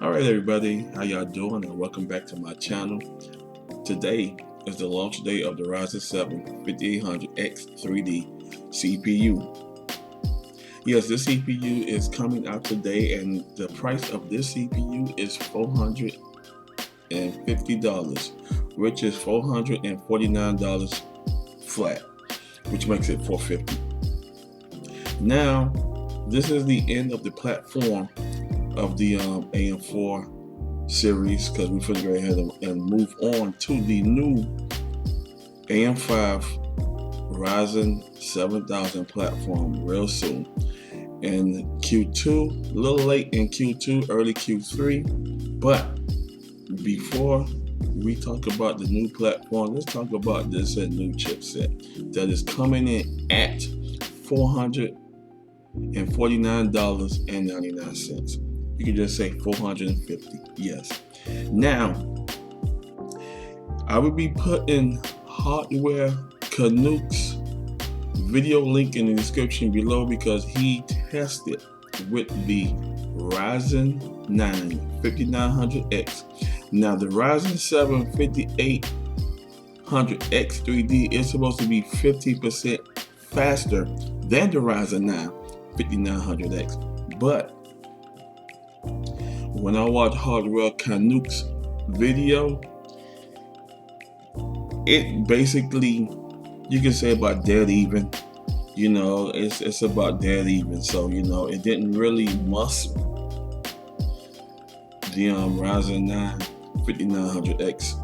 Alright everybody, how y'all doing and welcome back to my channel. Today is the launch day of the Ryzen 7 5800X 3D CPU. Yes, this CPU is coming out today and the price of this CPU is $450, which is $449 flat, which makes it $450. Now, this is the end of the platform of the AM4 series because we're going to go ahead and move on to the new AM5 Ryzen 7000 platform real soon in Q2, a little late in Q2, early Q3. But before we talk about the new platform, let's talk about this new chipset that is coming in at $449.99. You can just say 450. Yes. Now, I will be putting Hardware Canucks video link in the description below because he tested with the Ryzen 9 5900X. Now, the Ryzen 7 5800X 3D is supposed to be 50% faster than the Ryzen 9 5900X, but when I watch Hardware Canucks video, it basically, you can say about dead even. You know, it's about dead even. So, you know, it didn't really must the Ryzen 9 5900X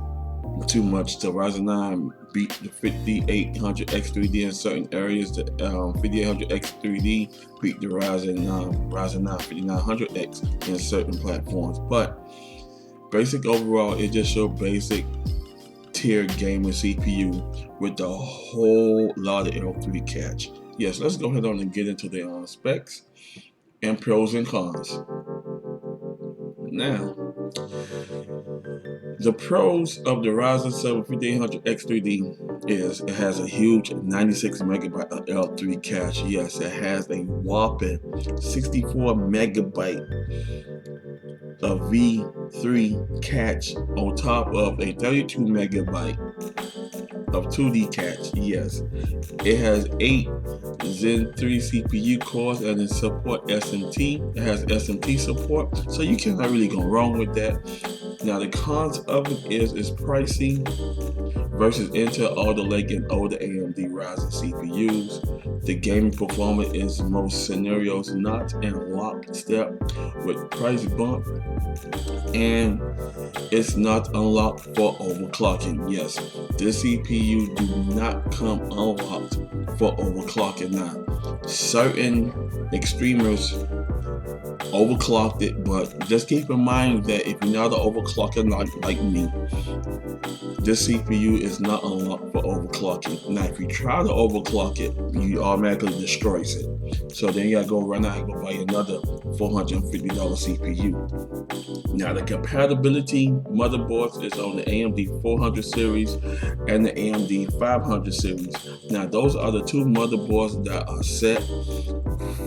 too much. The Ryzen 9 beat the 5800X 3D in certain areas. The 5800X 3D beat the Ryzen 9 5900X in certain platforms. But basic overall, it just showed basic tier gaming CPU with a whole lot of L3 cache. Yes, let's go ahead on and get into the specs and pros and cons. Now, the pros of the Ryzen 7 5800X 3D is it has a huge 96 megabyte of L3 cache. Yes, it has a whopping 64 megabyte of V3 cache on top of a 32 megabyte of 2D cache. Yes, it has 8 Zen 3 CPU cores and it supports SMT. It has SMT support, so you cannot really go wrong with that. Now the cons of it is it's pricey versus Intel Alder Lake and older AMD Ryzen CPUs. The gaming performance is most scenarios not in lockstep with price bump, and it's not unlocked for overclocking. Yes, this CPU do not come unlocked for overclocking. Now, certain extremers overclocked it, but just keep in mind that if you're not an overclocker like me, this CPU is not unlocked for overclocking. Now, if you try to overclock it, you automatically destroys it. So then you gotta go run out and go buy another $450 CPU. Now, the compatibility motherboards is on the AMD 400 series and the AMD 500 series. Now, those are the two motherboards that are set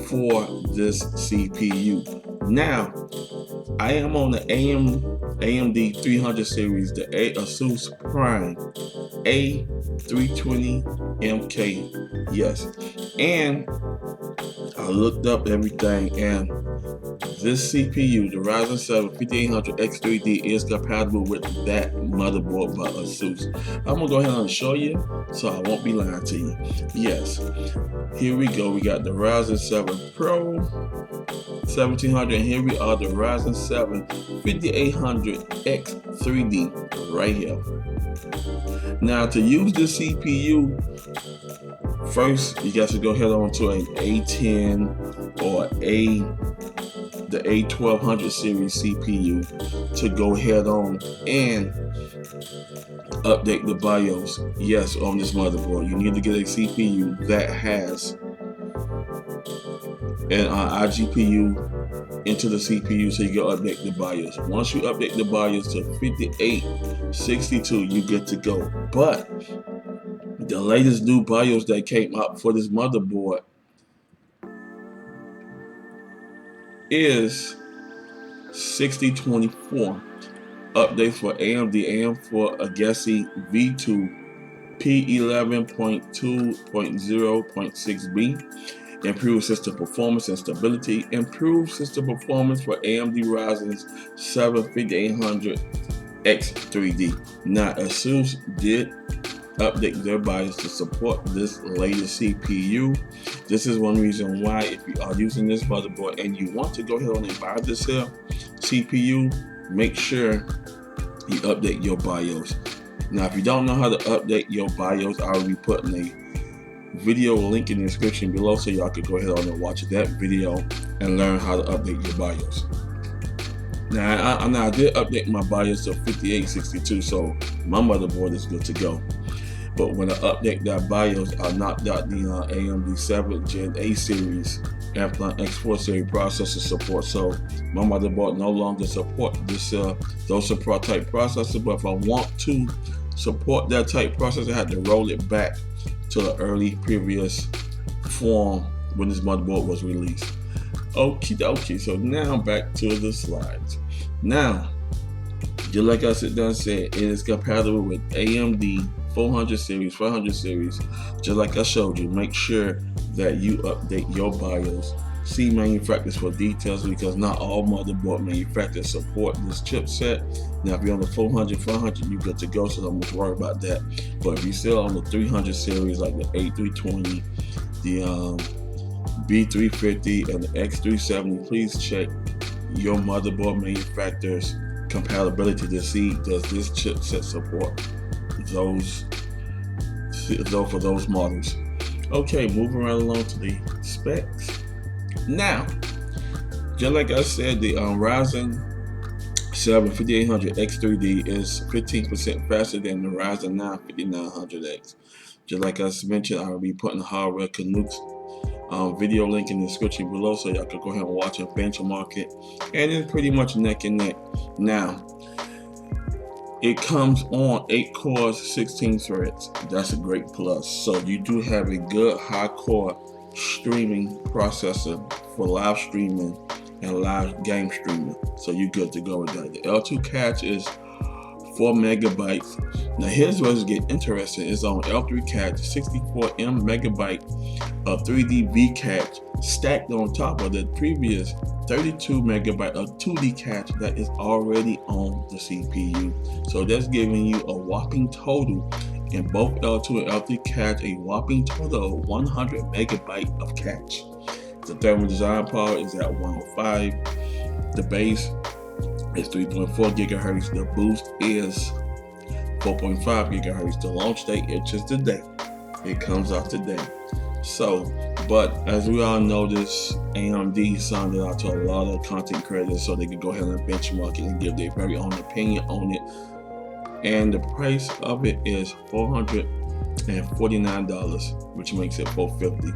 for this CPU. Now, I am on the AMD 300 series, the Asus Prime A320MK. Yes, and I looked up everything, and this CPU, the Ryzen 7 5800X 3D, is compatible with that motherboard by Asus. I'm gonna go ahead and show you, so I won't be lying to you. Yes, here we go. We got the Ryzen 7 Pro 1700, and here we are, the Ryzen 7 5800X 3D right here. Now, to use this CPU, first you got to go ahead on to an A10 or the A1200 series CPU to go ahead on and update the BIOS. Yes, on this motherboard, you need to get a CPU that has an iGPU into the CPU so you can update the BIOS. Once you update the BIOS to 5862, you get to go. But the latest new BIOS that came out for this motherboard is 6024. Updates for AMD AM4 Agassi V2 P11.2.0.6b. Improved system performance and stability. Improved system performance for AMD Ryzen 7 5800X3D. Now, ASUS did update their BIOS to support this latest CPU. This is one reason why, if you are using this motherboard and you want to go ahead and buy this CPU, make sure you update your BIOS. Now, if you don't know how to update your BIOS, I will be putting a video link in the description below so y'all could go ahead and watch that video and learn how to update your BIOS. Now, I did update my BIOS to 5862, so my motherboard is good to go. But when I update that BIOS, I knocked out the AMD 7 Gen A series Athlon X4 series processor support. So my motherboard no longer support this those support type processor. But if I want to support that type processor, I had to roll it back to the early previous form when this motherboard was released. Okay, so now back to the slides. Now, just like I said, it is compatible with AMD 400 series, 500 series. Just like I showed you, make sure that you update your BIOS. See manufacturers for details, because not all motherboard manufacturers support this chipset. Now, if you're on the 400, 500, you're good to go, so don't much worry about that. But if you're still on the 300 series, like the A320, the B350, and the X370, please check your motherboard manufacturer's compatibility to see does this chipset support for those models. Okay, moving right along to the specs. Now, just like I said, the Ryzen 7 5800X3D is 15% faster than the Ryzen 9 5900X. Just like I mentioned, I will be putting the Hardware Canucks video link in the description below so y'all can go ahead and watch and benchmark it. And it's pretty much neck and neck. Now, it comes on 8 cores, 16 threads. That's a great plus. So you do have a good high core streaming processor for live streaming and live game streaming. So you're good to go with that. The L2 cache is 4 megabytes. Now here's where it gets interesting. It's on L3 cache, 64 megabyte of 3D V cache stacked on top of the previous 32 megabyte of 2D cache that is already on the CPU. So that's giving you a whopping total in both L2 and L3 cache, a whopping total of 100 megabyte of cache. The thermal design power is at 105. The base is 3.4 gigahertz. The boost is 4.5 gigahertz. The launch date is just today. It comes out today. So, but as we all know, this AMD sounded out to a lot of content creators so they could go ahead and benchmark it and give their very own opinion on it. And the price of it is $449, which makes it $450.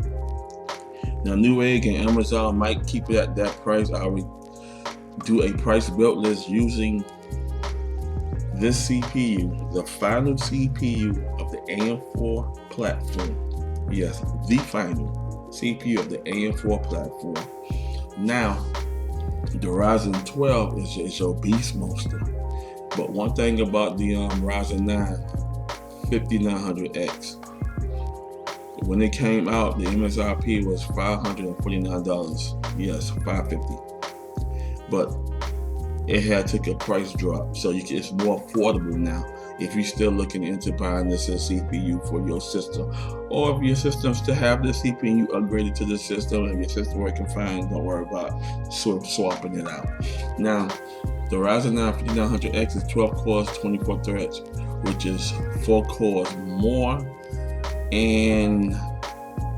Now, Newegg and Amazon might keep it at that price. I would do a price build list using this CPU, the final CPU of the AM4 platform. Yes, the final CPU of the AM4 platform. Now, the Ryzen 12 is your beast monster. But one thing about the Ryzen 9 5900X, when it came out, the MSRP was $549. Yes, $550. But it had took a price drop, so it's more affordable now if you're still looking into buying this CPU for your system, or if your system still have the CPU and you upgrade it to the system and your system working fine, don't worry about swapping it out. Now, the Ryzen 9 5900X is 12 cores, 24 threads, which is 4 cores more and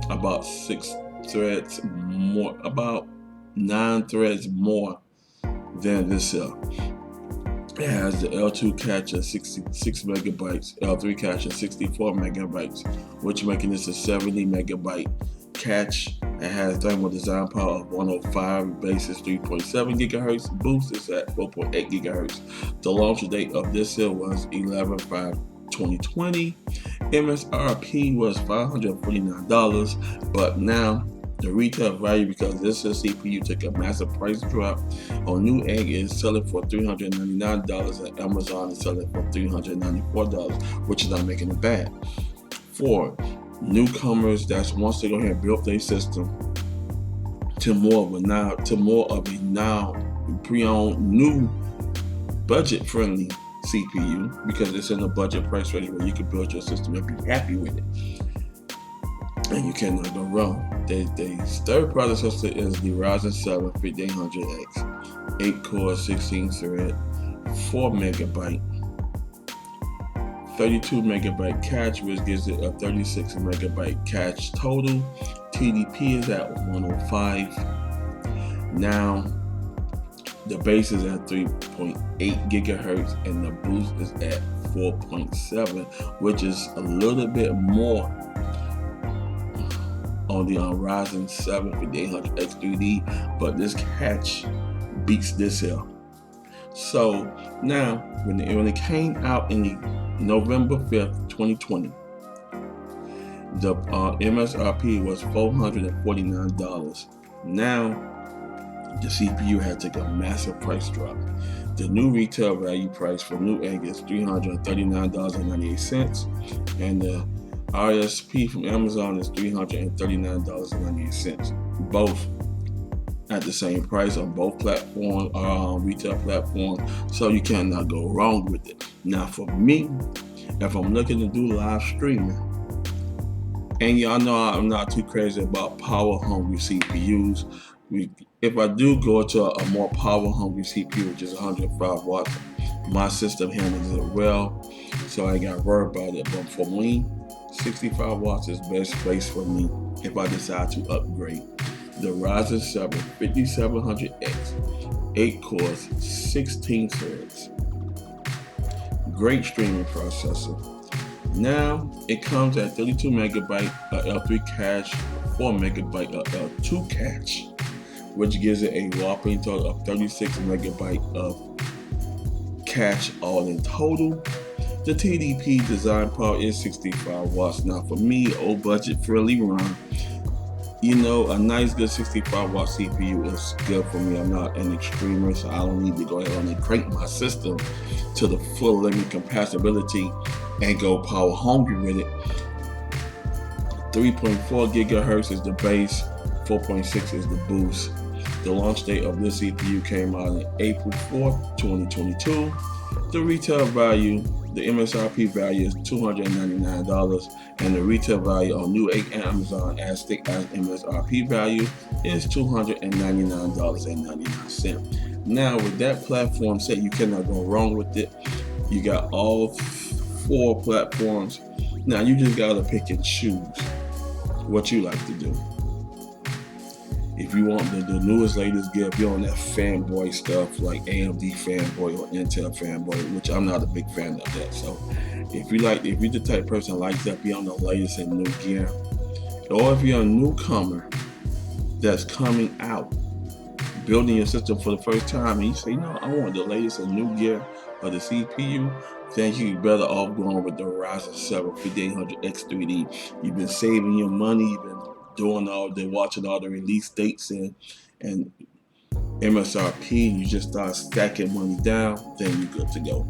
about 6 threads more, about 9 threads more than this. It has the L2 cache at 66 megabytes, L3 cache at 64 megabytes, which making this a 70 megabyte cache. It has thermal design power of 105, base is 3.7 gigahertz, boost is at 4.8 gigahertz. The launch date of this was 11/5/2020. MSRP was $549, but now The retail value, because this CPU took a massive price drop on Newegg, is selling for $399, and Amazon is selling for $394, which is not making it bad. For newcomers that wants to go ahead and build their system to more of a now pre-owned new budget-friendly CPU, because it's in a budget price range where you can build your system and be happy with it, and you cannot go wrong. The third processor is the Ryzen 7 5800X, 8 core, 16 thread, 4 megabyte, 32 megabyte cache, which gives it a 36 megabyte cache total. TDP is at 105. Now, the base is at 3.8 gigahertz and the boost is at 4.7, which is a little bit more on the Ryzen 7 5800X 3D, but this cache beats this here. So now, when it came out in November 5th, 2020, the MSRP was $449. Now, the CPU had taken a massive price drop. The new retail value price for Newegg is $339.98, and the RSP from Amazon is $339.98. Both at the same price on both platforms, retail platforms, so you cannot go wrong with it. Now, for me, if I'm looking to do live streaming, and y'all know I'm not too crazy about power-hungry CPUs. If I do go to a more power-hungry CPU, which is 105 watts, my system handles it well, so I ain't got to worry about it. But for me, 65 watts is best place for me if I decide to upgrade. The Ryzen 7 5700X, 8 cores, 16 threads. Great streaming processor. Now, it comes at 32 megabyte L3 cache, 4 megabyte L2 cache, which gives it a whopping total of 36 megabyte of cache all in total. The TDP design power is 65 watts. Now, for me, old budget friendly run, a nice good 65 watt CPU is good for me. I'm not an extremer, so I don't need to go ahead and crank my system to the full limit compatibility and go power hungry with it. 3.4 gigahertz is the base, 4.6 is the boost. The launch date of this CPU came out on April 4th, 2022. The retail value, the MSRP value is $299, and the retail value on Newegg and Amazon as thick as MSRP value is $299.99. Now, with that platform set, you cannot go wrong with it. You got all 4 platforms. Now, you just gotta pick and choose what you like to do. If you want the newest, latest gear, if you're on that fanboy stuff like AMD fanboy or Intel fanboy, which I'm not a big fan of that. So if you're the type of person that likes that, be on the latest and new gear, or if you're a newcomer that's coming out, building your system for the first time, and you say, I want the latest and new gear of the CPU, then you're better off going with the Ryzen 7 5800X 3D. You've been saving your money, you've been watching all the release dates and MSRP, you just start stacking money down, then you're good to go.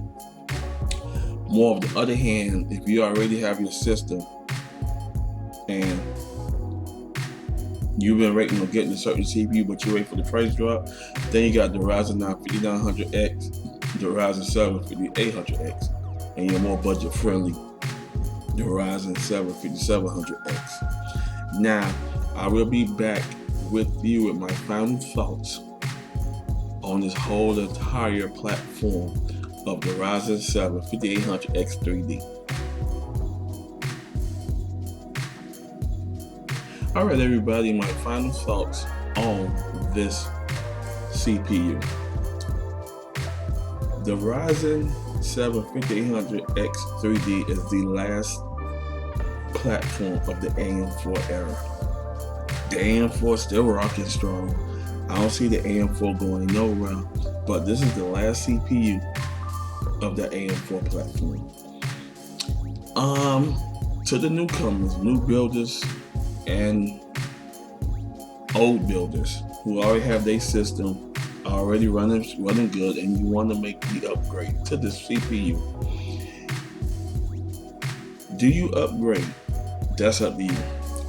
More of the other hand, if you already have your system and you've been waiting on getting a certain CPU, but you wait for the price drop, then you got the Ryzen 9 5900X, the Ryzen 7 5800X, and you're more budget friendly, the Ryzen 7 5700X. Now, I will be back with you with my final thoughts on this whole entire platform of the Ryzen 7 5800X 3D. Alright everybody, my final thoughts on this CPU. The Ryzen 7 5800X 3D is the last platform of the AM4 era. The AM4 is still rocking strong. I don't see the AM4 going nowhere, but this is the last CPU of the AM4 platform. To the newcomers, new builders, and old builders who already have their system already running good, and you want to make the upgrade to the CPU. Do you upgrade? That's up to you.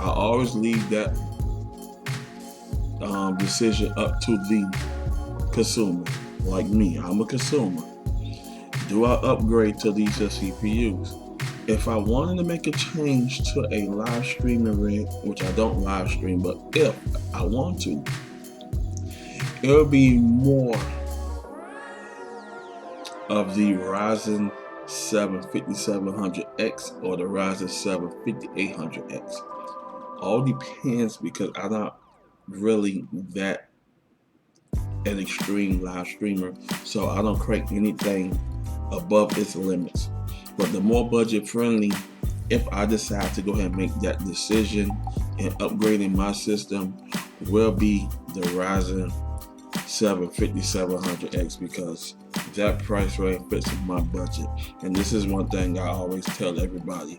I always leave that decision up to the consumer. Like me, I'm a consumer. Do I upgrade to these CPUs? If I wanted to make a change to a live streaming rig, which I don't live stream, but if I want to, it'll be more of the Ryzen 7 5700X or the Ryzen 7 5800X. All depends, because I'm not really that an extreme live streamer, so I don't crank anything above its limits. But the more budget friendly, if I decide to go ahead and make that decision and upgrading my system, will be the Ryzen 7 5700X, because that price range fits in my budget. And this is one thing I always tell everybody: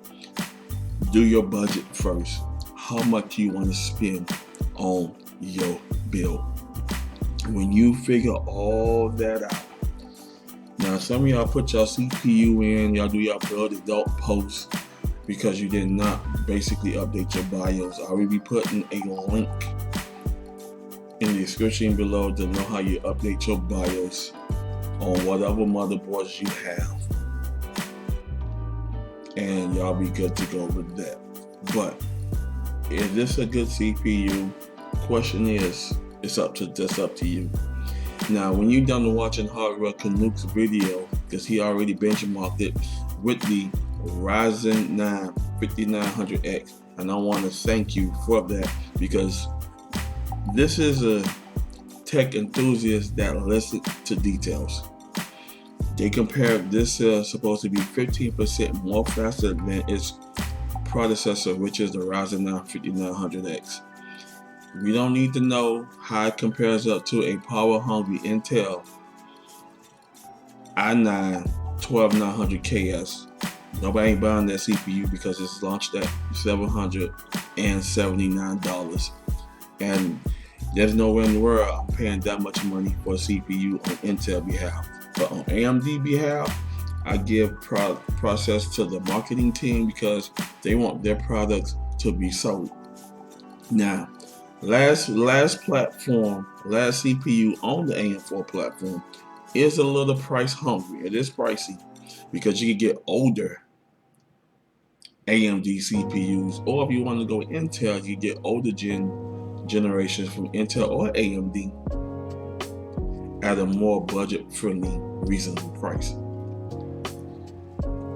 do your budget first. How much you want to spend on your build. When you figure all that out, now some of y'all put your CPU in, y'all do your build, and don't post because you did not basically update your BIOS. I will be putting a link in the description below to know how you update your BIOS on whatever motherboards you have, and y'all be good to go with that. But is this a good CPU? Question is, it's up to you. Now, when you're done watching Hardware Canucks video, because he already benchmarked it with the Ryzen 9 5900X, and I want to thank you for that, because this is a tech enthusiast that listens to details. They compared this supposed to be 15% more faster than its predecessor, which is the Ryzen 9 5900X. We don't need to know how it compares up to a power-hungry Intel i9 12900KS. Nobody ain't buying that CPU because it's launched at $779. And there's nowhere in the world I'm paying that much money for a CPU on Intel behalf. But on AMD behalf, I give process to the marketing team because they want their products to be sold. Now, last platform, last CPU on the AM4 platform is a little price hungry. It is pricey because you can get older AMD CPUs, or if you want to go Intel, you get older generations from Intel or AMD at a more budget-friendly, reasonable price.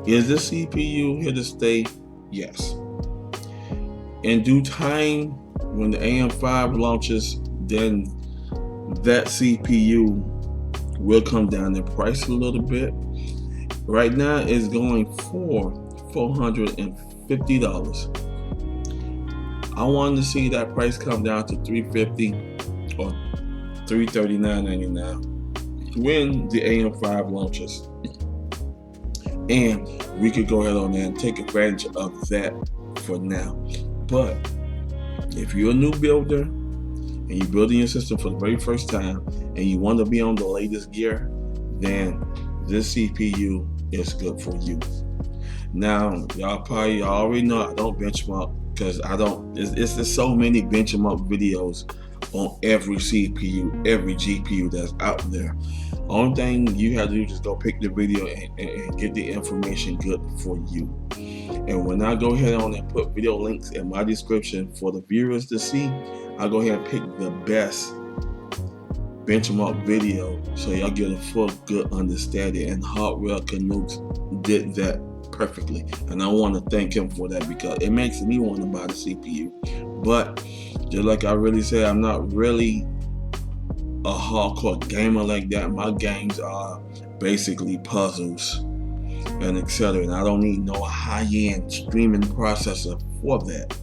Is this CPU here to stay? Yes. In due time, when the AM5 launches, then that CPU will come down in price a little bit. Right now, it's going for $450. I wanted to see that price come down to $350 or $339.99 when the AM5 launches, and we could go ahead on there and take advantage of that for now. But if you're a new builder and you're building your system for the very first time and you want to be on the latest gear, then this CPU is good for you. Now, y'all already know I don't benchmark, because I don't. It's just so many benchmark videos on every CPU, every GPU that's out there. Only thing you have to do is just go pick the video and get the information good for you. And when I go ahead on and put video links in my description for the viewers to see, I go ahead and pick the best benchmark video so y'all get a full good understanding. And Hardware Canucks did that perfectly, and I want to thank him for that, because it makes me want to buy the CPU. But just like I really said, I'm not really a hardcore gamer like that. My games are basically puzzles and etc. And I don't need no high-end streaming processor for that.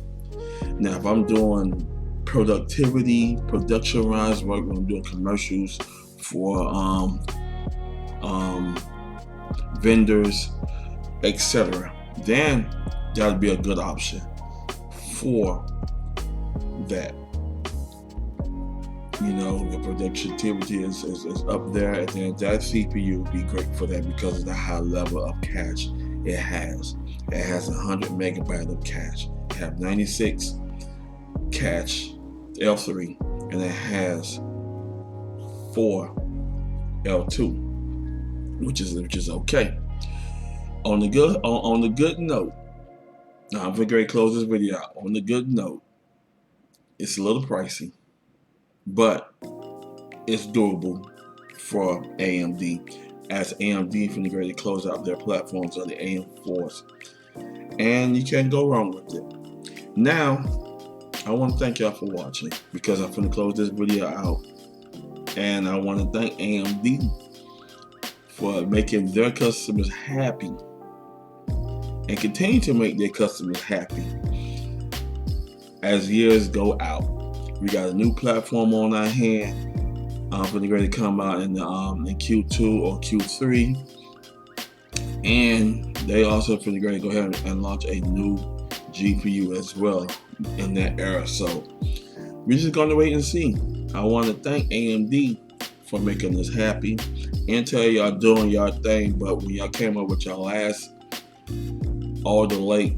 Now, if I'm doing production-wise work, when I'm doing commercials for vendors, etc., then that'd be a good option for that. You know, the productivity is up there, and then that CPU would be great for that because of the high level of cache it has. It has 100 megabyte of cache. It has 96 cache L3, and it has 4 L2, which is okay. On the good note, now I'm going to close this video out. On the good note, it's a little pricey, but it's doable for AMD, as AMD from the grade to close out their platforms of the AM4s, and you can't go wrong with it. Now, I want to thank y'all for watching, because I'm going to close this video out, and I want to thank AMD for making their customers happy and continue to make their customers happy as years go out. We got a new platform on our hand for the grade to come out in Q2 or Q3, and they also for the grade to go ahead and launch a new GPU as well in that era. So we're just gonna wait and see. I want to thank AMD for making us happy. Intel, y'all doing y'all thing, but when y'all came up with y'all last Alder Lake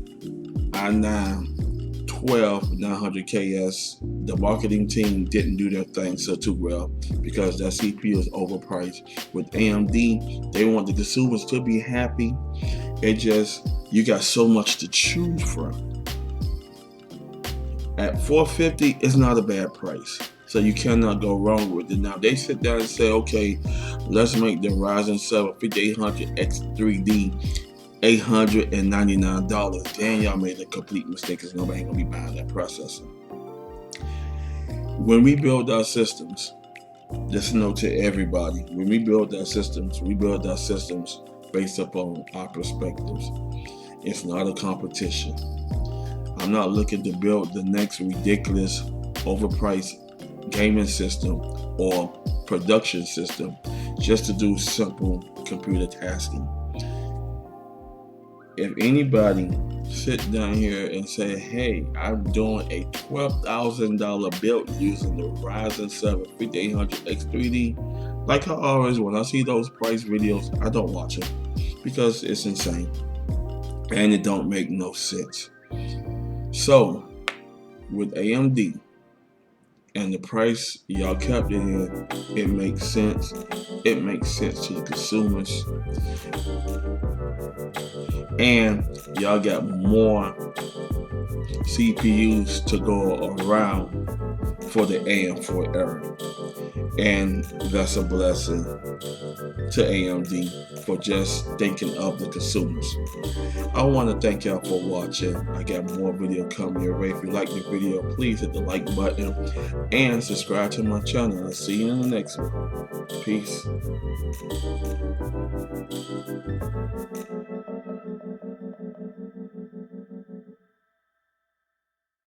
i9 12 900KS, the marketing team didn't do their thing so too well, because that CPU is overpriced. With AMD, they want the consumers to be happy. It just, you got so much to choose from. At $450, it's not a bad price, so you cannot go wrong with it. Now they sit down and say, okay, let's make the Ryzen 7 5800X 3D $899. Then y'all made a complete mistake, because nobody ain't gonna be buying that processor. When we build our systems, just note to everybody, when we build our systems based upon our perspectives. It's not a competition. I'm not looking to build the next ridiculous, overpriced gaming system or production system just to do simple computer tasking. If anybody sit down here and say, hey, I'm doing a $12,000 build using the Ryzen 7 5800X 3D, like I always, when I see those price videos, I don't watch them, because it's insane and it don't make no sense. So with AMD and the price y'all kept it in, it makes sense. It makes sense to the consumers. And y'all got more CPUs to go around for the AM4 era. And that's a blessing to AMD for just thinking of the consumers. I want to thank y'all for watching. I got more video coming your way. If you like the video, please hit the like button and subscribe to my channel. I'll see you in the next one. Peace.